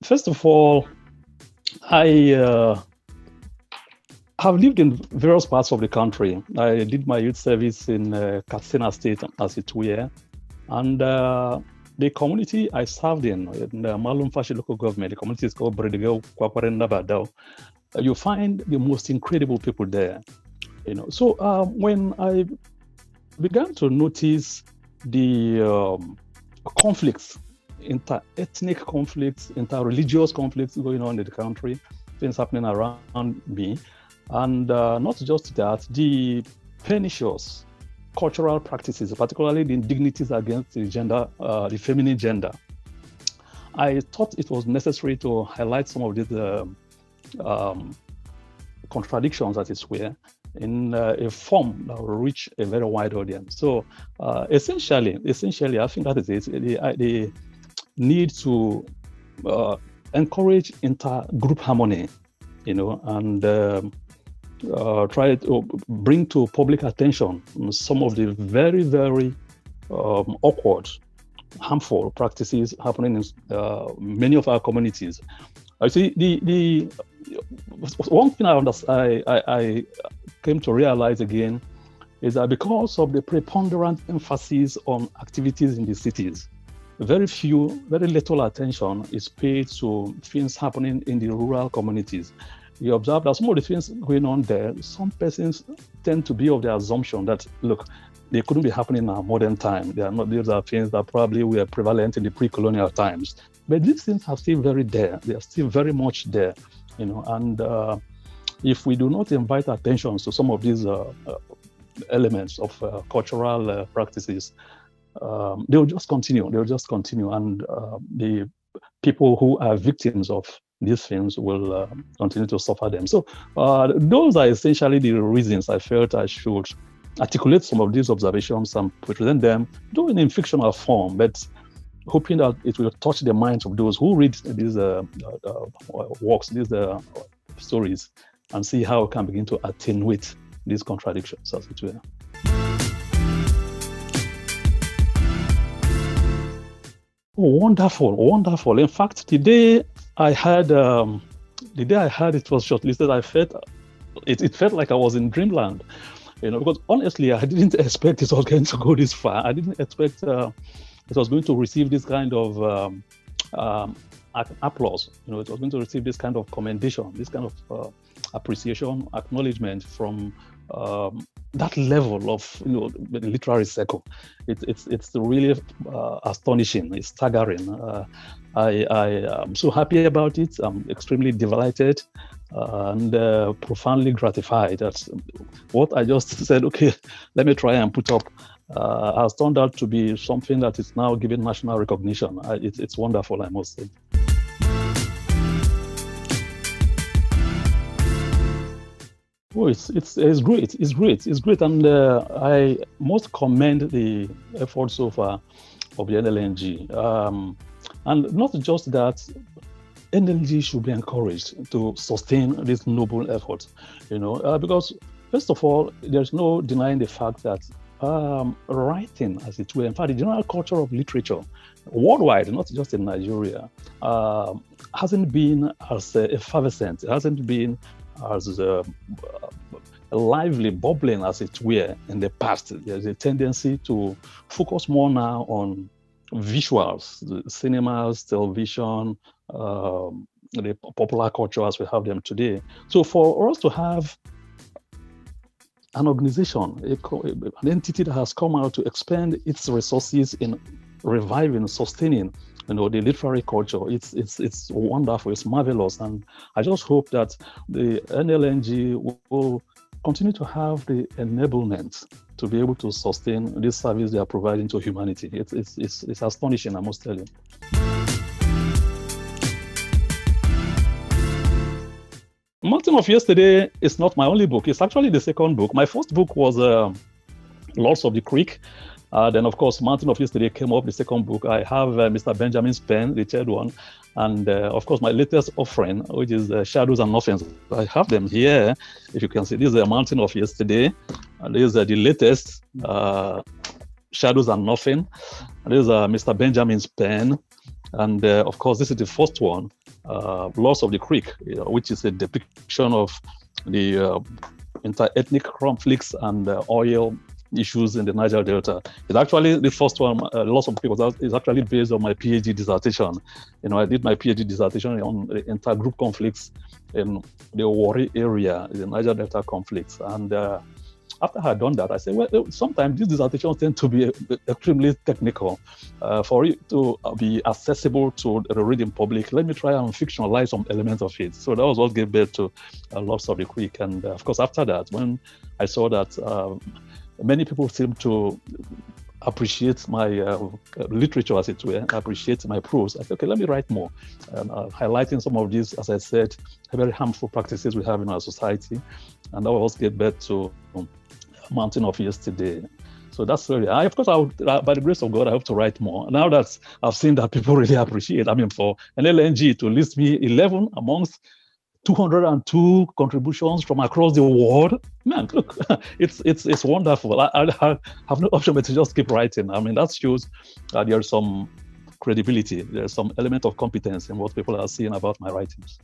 First of all, I have lived in various parts of the country. I did my youth service in Katsina State, as it were, and the community I served in the Malum Fashi local government, the community is called Bredigao, Kwakware, Nabadao. You find the most incredible people there. So when I began to notice the conflicts, inter-ethnic conflicts, inter-religious conflicts going on in the country, things happening around me, and not just that, the pernicious cultural practices, particularly the indignities against the gender, the feminine gender. I thought it was necessary to highlight some of these contradictions, as it were, in a form that will reach a very wide audience. So essentially, I think that is it. The need to encourage inter-group harmony, and try to bring to public attention some of the very, very awkward, harmful practices happening in many of our communities. I see the one thing I came to realize again is that because of the preponderant emphasis on activities in the cities, very little attention is paid to things happening in the rural communities. You observe that some of the things going on there, some persons tend to be of the assumption that, look, they couldn't be happening in our modern time. These are things that probably were prevalent in the pre-colonial times. But these things are still very there. They are still very much there, and if we do not invite attention to some of these elements of cultural practices, they will just continue. And the people who are victims of these things will continue to suffer them. So those are essentially the reasons I felt I should articulate some of these observations and present them, doing in fictional form, but hoping that it will touch the minds of those who read these works, these stories, and see how we can begin to attenuate these contradictions, as it were. Oh, wonderful. In fact, the day I heard it was shortlisted, it felt like I was in dreamland, because honestly, I didn't expect it was going to go this far. I didn't expect it was going to receive this kind of applause. It was going to receive this kind of commendation, this kind of appreciation, acknowledgement from that level of the literary circle. It's really astonishing. It's staggering. I am so happy about it. I'm extremely delighted and profoundly gratified that what I just said, okay, let me try and put up, has turned out to be something that is now given national recognition. It's wonderful, I must say. Oh, it's great, and I must commend the efforts so far of the NLNG, and not just that. NLNG should be encouraged to sustain this noble effort, because first of all, there's no denying the fact that writing, as it were, in fact, the general culture of literature worldwide, not just in Nigeria, hasn't been as effervescent, hasn't been as lively, bubbling, as it were, in the past. There's a tendency to focus more now on visuals, the cinemas, television, the popular culture as we have them today. So for us to have an organization, an entity that has come out to expend its resources in reviving, sustaining, the literary culture, it's wonderful, it's marvelous, and I just hope that the NLNG will continue to have the enablement to be able to sustain this service they are providing to humanity. It's astonishing, I must tell you. Mountain of Yesterday is not my only book. It's actually the second book. My first book was Lords of the Creek. Then, of course, Mountain of Yesterday came up, the second book. I have Mr. Benjamin's pen, the third one. And, of course, my latest offering, which is Shadows and Nothings. I have them here, if you can see. This is the Mountain of Yesterday. And this is the latest, Shadows and Nothing. And this is Mr. Benjamin's pen. And of course, this is the first one, Loss of the Creek, which is a depiction of the inter-ethnic conflicts and oil issues in the Niger Delta. It's actually the first one, Loss of the Creek, is actually based on my PhD dissertation. I did my PhD dissertation on inter-group conflicts in the Warri area, the Niger Delta conflicts. And after I had done that, I said, well, sometimes these dissertations tend to be extremely technical. For it to be accessible to the reading public, let me try and fictionalize some elements of it. So that was what gave birth to Loss of the Creek. And of course, after that, when I saw that many people seem to appreciate my literature, as it were, appreciate my prose, I said, okay, let me write more. Highlighting some of these, as I said, very harmful practices we have in our society. And that was gave birth to Mountain of Yesterday. So that's really, of course, by the grace of God, I hope to write more. Now that I've seen that people really appreciate, for NLNG to list me 11 amongst 202 contributions from across the world, man, look, it's wonderful. I have no option but to just keep writing. That shows that there's some credibility, there's some element of competence in what people are seeing about my writings.